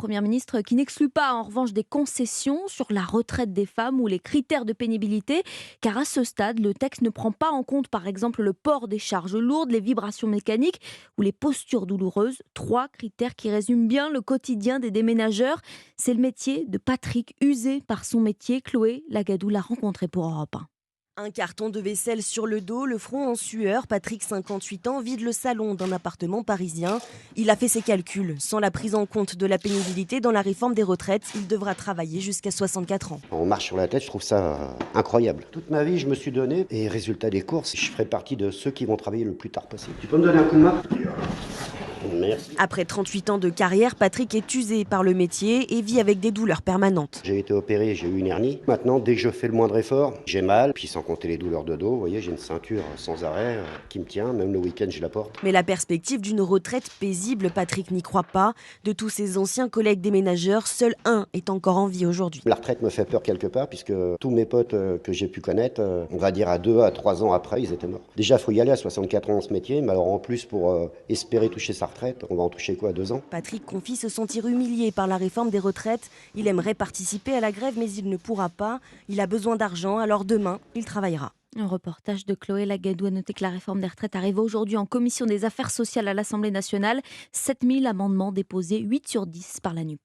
Première ministre qui n'exclut pas en revanche des concessions sur la retraite des femmes ou les critères de pénibilité, car à ce stade, le texte ne prend pas en compte par exemple le port des charges lourdes, les vibrations mécaniques ou les postures douloureuses. Trois critères qui résument bien le quotidien des déménageurs. C'est le métier de Patrick, usé par son métier. Chloé Lagadou l'a rencontré pour Europe 1. Un carton de vaisselle sur le dos, le front en sueur, Patrick, 58 ans, vide le salon d'un appartement parisien. Il a fait ses calculs. Sans la prise en compte de la pénibilité dans la réforme des retraites, il devra travailler jusqu'à 64 ans. On marche sur la tête, je trouve ça incroyable. Toute ma vie, je me suis donné et résultat des courses, je ferai partie de ceux qui vont travailler le plus tard possible. Tu peux me donner un coup de main ? Merci. Après 38 ans de carrière, Patrick est usé par le métier et vit avec des douleurs permanentes. J'ai été opéré, j'ai eu une hernie. Maintenant, dès que je fais le moindre effort, j'ai mal. Puis sans compter les douleurs de dos, vous voyez, j'ai une ceinture sans arrêt qui me tient. Même le week-end, je la porte. Mais la perspective d'une retraite paisible, Patrick n'y croit pas. De tous ses anciens collègues déménageurs, seul un est encore en vie aujourd'hui. La retraite me fait peur quelque part, puisque tous mes potes que j'ai pu connaître, on va dire à 2 à 3 ans après, ils étaient morts. Déjà, il faut y aller à 64 ans dans ce métier, mais alors en plus, pour espérer toucher sa retraite, on va en toucher quoi, 2 ans ? Patrick confie se sentir humilié par la réforme des retraites. Il aimerait participer à la grève, mais il ne pourra pas. Il a besoin d'argent, alors demain, il travaillera. Un reportage de Chloé Lagadou. A noté que la réforme des retraites arrive aujourd'hui en commission des affaires sociales à l'Assemblée nationale. 7000 amendements déposés, 8 sur 10 par la NUP.